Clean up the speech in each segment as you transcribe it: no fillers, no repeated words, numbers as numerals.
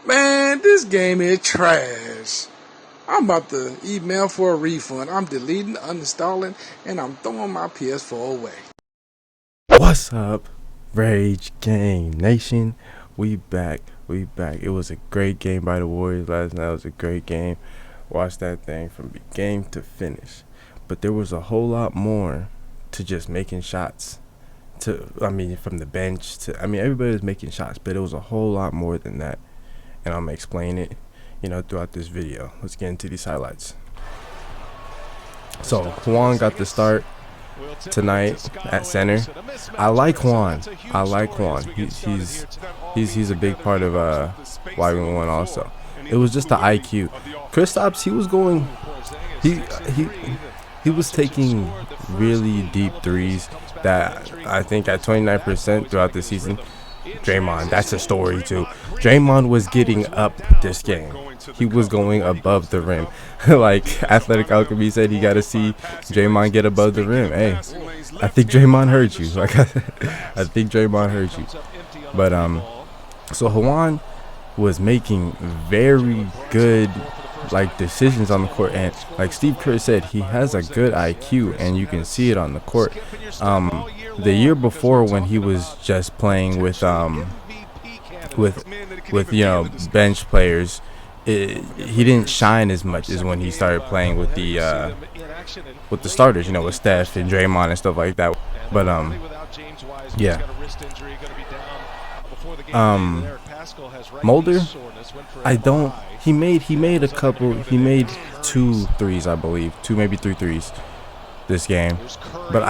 Man, this game is trash. I'm about to email for a refund. I'm deleting, uninstalling, and I'm throwing my PS4 away. What's up, Rage Game Nation? We back. It was a great game by the Warriors last night. It was a great game. Watched that thing from beginning to finish. But there was a whole lot more to just making shots. From the bench to, everybody was making shots, but it was a whole lot more than that. And I'm gonna explain it, throughout this video. Let's get into these highlights. So Juan got the start tonight at center. I like Juan. He's a big part of why we won. Also, it was just the IQ. Kristaps, he was taking really deep threes that I think at 29% throughout the season. Draymond, that's a story too. Draymond was getting up this game. He was going above the rim. Like Athletic Alchemy said, you got to see Draymond get above the rim. Hey, I think Draymond heard you. Like I think Draymond heard you. But so Juan was making very good decisions on the court, and like Steve Kerr said, he has a good IQ, and you can see it on the court. The year before, when he was just playing with bench players, he didn't shine as much as when he started playing with the starters, with Steph and Draymond and stuff like that. But yeah. Mulder, he made 2 threes, I believe, 2 maybe 3 threes this game. But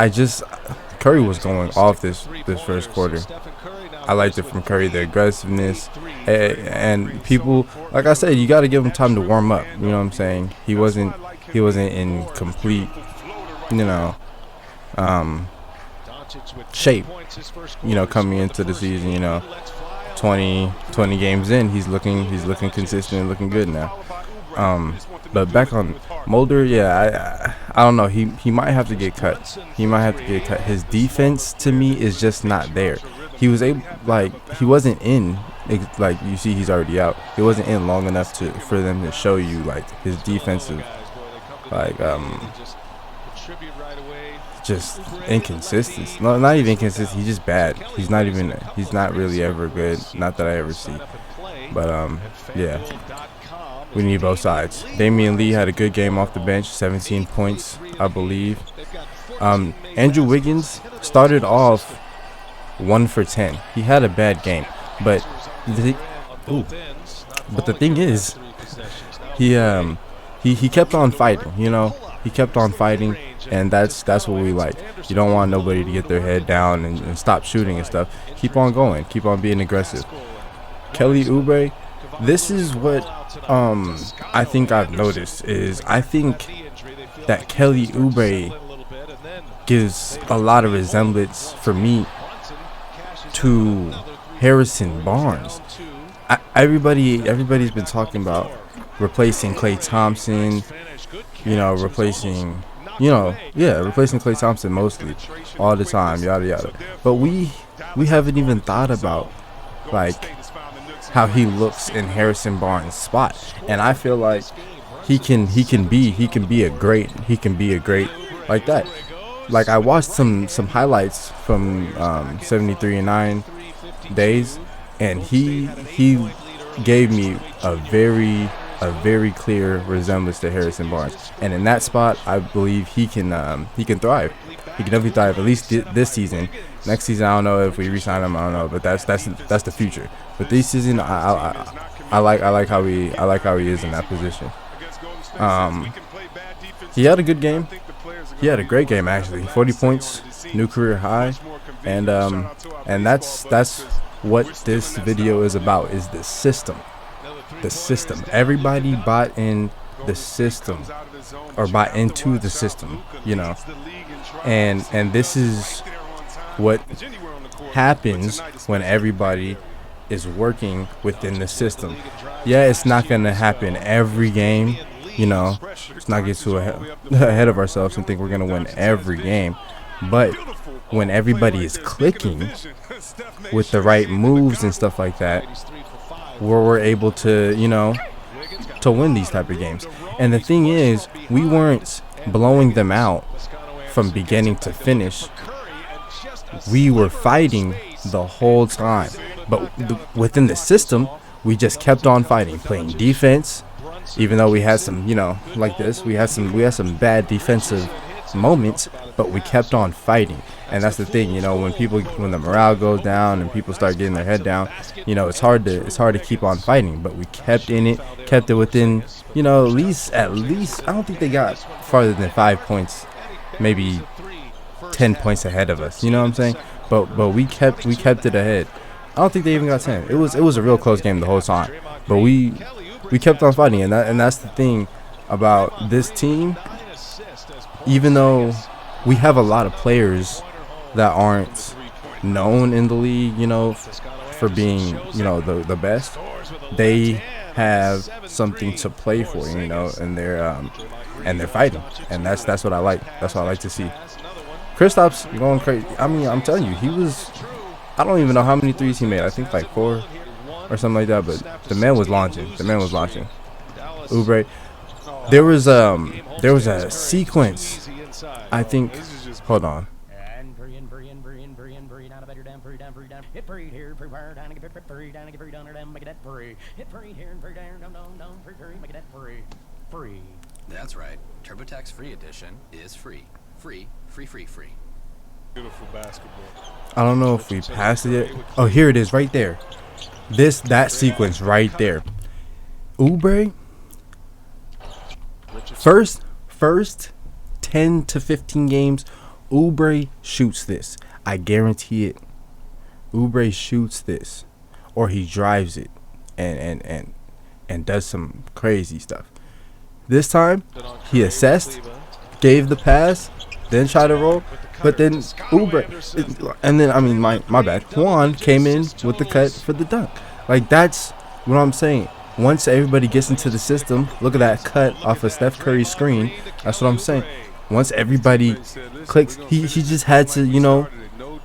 Curry was going off this first quarter. I liked it from Curry, the aggressiveness, and people, like I said, you got to give him time to warm up. You know what I'm saying? He wasn't in complete, shape, coming into the season. 20 games in, he's looking consistent and looking good now. But back on Mulder, yeah, I don't know. He might have to get cut. His defense, to me, is just not there. He wasn't in. Like you see, he's already out. He wasn't in long enough for them to show you his defensive, just inconsistent. No, not even inconsistent. He's just bad. He's not really ever good. Not that I ever see. But yeah, we need both sides. Damian Lee had a good game off the bench, 17 points, I believe. Andrew Wiggins started off 1 for 10. He had a bad game, but the thing is, he kept on fighting. He kept on fighting. And that's what we like. You don't want nobody to get their head down and stop shooting and stuff. Keep on going. Keep on being aggressive. Kelly Oubre, this is what I think I've noticed is I think that Kelly Oubre gives a lot of resemblance for me to Harrison Barnes. Everybody's been talking about replacing Klay Thompson, replacing Klay Thompson mostly, all the time, yada yada. But we haven't even thought about how he looks in Harrison Barnes' spot, and I feel like he can be a great like that. Like I watched some highlights from 73 and 9 days, and he gave me a very clear resemblance to Harrison Barnes, and in that spot, I believe he can thrive. He can definitely thrive, at least this season. Next season, I don't know if we re-sign him. I don't know, but that's the future. But this season, I like how he is in that position. He had a good game. He had a great game actually. 40 points, new career high, and that's what this video is about. Is the system. The system. Everybody bought in the system, or bought into the system, and this is what happens when everybody is working within the system. Yeah, it's not gonna happen every game, let's not get too ahead of ourselves and think we're gonna win every game, but when everybody is clicking with the right moves and stuff like that, where we're able to, to win these type of games. And the thing is, we weren't blowing them out from beginning to finish. We were fighting the whole time. But within the system, we just kept on fighting, playing defense. Even though we had some, like this, we had some bad defensive moments, but we kept on fighting. And that's the thing, when the morale goes down and people start getting their head down, it's hard to keep on fighting. But we kept it within, at least I don't think they got farther than 5 points, maybe 10 points ahead of us. You know what I'm saying? But we kept it ahead. I don't think they even got 10. It was a real close game the whole time. But we kept on fighting, and that's the thing about this team. Even though we have a lot of players that aren't known in the league, for being, the best, they have something to play for, and they're fighting, and that's what I like. That's what I like to see. Kristaps going crazy. I mean, I'm telling you, I don't even know how many threes he made. I think like 4 or something like that. But the man was launching. Oubre. There was a sequence. I think. Hold on. That's right. TurboTax Free Edition is free. Free. Beautiful basketball. I don't know if we passed it yet. Oh, here it is, right there. That sequence right there. Oubre. First 10 to 15 games, Oubre shoots this. I guarantee it. Oubre shoots this, or he drives it, and does some crazy stuff. This time, he assessed, gave the pass, then tried to roll, but then Oubre, and then my bad. Juan came in with the cut for the dunk. Like, that's what I'm saying. Once everybody gets into the system, look at that cut off of Steph Curry's screen. That's what I'm saying. Once everybody clicks, he just had to,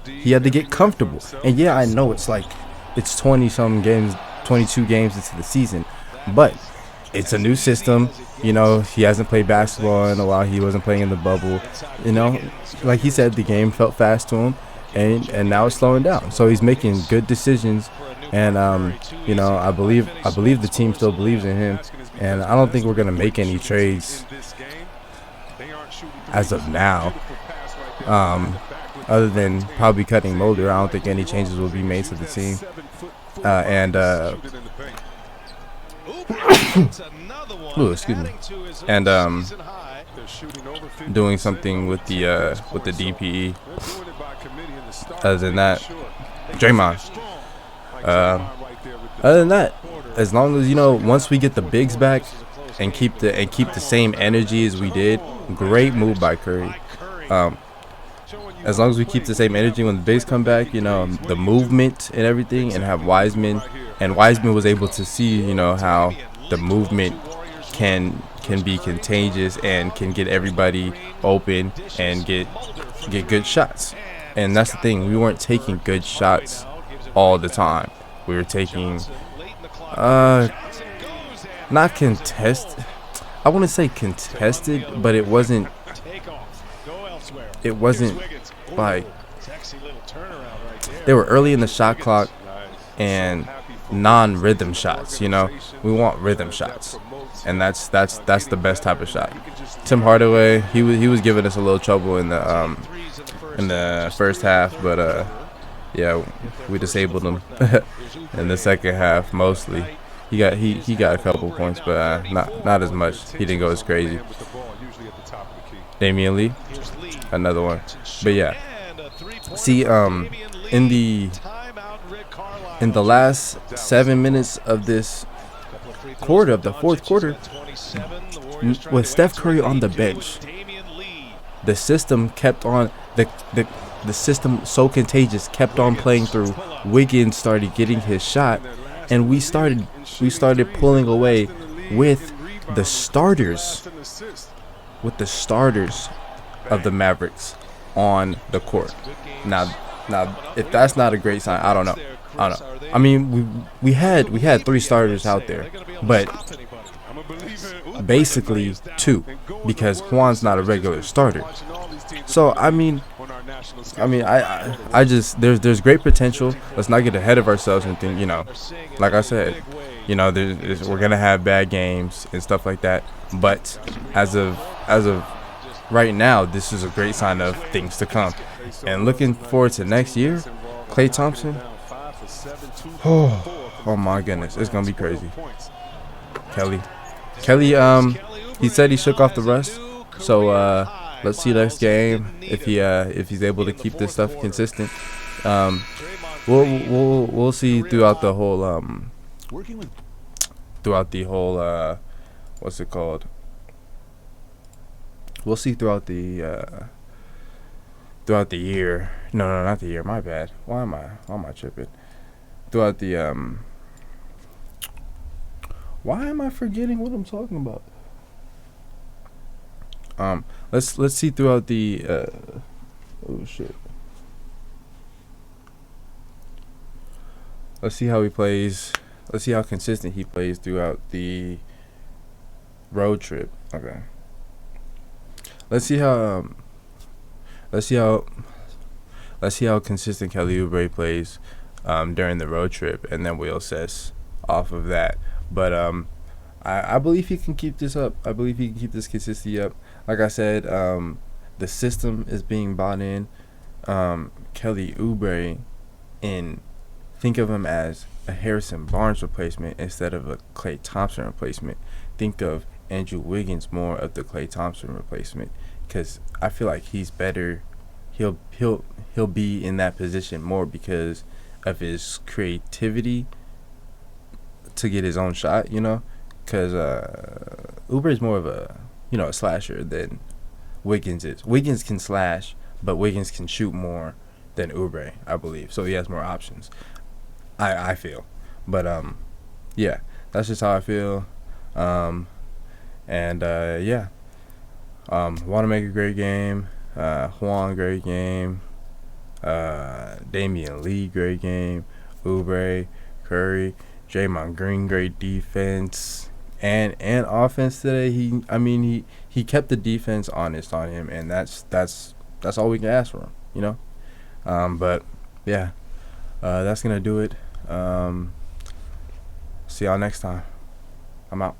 he had to get comfortable. And yeah, I know it's 20-something games, 22 games into the season, but it's a new system. He hasn't played basketball in a while. He wasn't playing in the bubble. Like he said, the game felt fast to him, and now it's slowing down. So he's making good decisions, and I believe the team still believes in him, and I don't think we're gonna make any trades as of now. Other than probably cutting Mulder, I don't think any changes will be made to the team. Excuse me. And doing something with the DPE. Other than that, Draymond. Other than that, as long as once we get the bigs back and keep the same energy as we did, great move by Curry. As long as we keep the same energy when the bigs come back, the movement and everything, and have Wiseman, and Wiseman was able to see, how the movement can be contagious and can get everybody open and get good shots. And that's the thing, we weren't taking good shots all the time. We were taking not contested. I wouldn't say contested, but it wasn't like they were early in the shot clock and non-rhythm shots. We want rhythm shots, and that's the best type of shot. Tim Hardaway, he was giving us a little trouble in the first half, but yeah, we disabled him in the second half mostly. He got a couple points, but not as much. He didn't go as crazy. Damian Lee, another one. But yeah, see, in the last 7 minutes of this quarter, of the fourth quarter, with Steph Curry on the bench, the system kept on the system so contagious, kept on playing through. Wiggins started getting his shot, and we started pulling away with the starters of the Mavericks on the court. Now if that's not a great sign, I don't know. I don't know. I mean, we had 3 starters out there, but basically 2, because Juan's not a regular starter. So I mean, I just there's great potential. Let's not get ahead of ourselves and think, like I said, we're gonna have bad games and stuff like that. But as of right now, this is a great sign of things to come. And looking forward to next year, Klay Thompson. Oh my goodness, it's gonna be crazy. Kelly, he said he shook off the rust. So let's see next game if he's able to keep this stuff consistent. We'll see throughout the whole what's it called? We'll see throughout the year. No, not the year. My bad. Why am I tripping? Throughout the why am I forgetting what I'm talking about? Let's see throughout the oh shit. Let's see how he plays. Let's see how consistent he plays throughout the road trip. Okay. Let's see how consistent Kelly Oubre plays during the road trip, and then we'll assess off of that. But I believe he can keep this up. I believe he can keep this consistency up. Like I said, the system is being bought in. Kelly Oubre, think of him as a Harrison Barnes replacement instead of a Klay Thompson replacement. Think of Andrew Wiggins more of the Klay Thompson replacement, because I feel like he's better. He'll be in that position more because of his creativity to get his own shot, because Oubre is more of a a slasher than Wiggins is. Wiggins can slash, but Wiggins can shoot more than Oubre, I believe. So he has more options. I feel, but yeah, that's just how I feel. Yeah, Wanamaker great game, Juan great game, Damian Lee great game, Oubre, Curry, Draymond Green great defense and offense today. He kept the defense honest on him, and that's all we can ask for him, but yeah, that's gonna do it. See y'all next time. I'm out.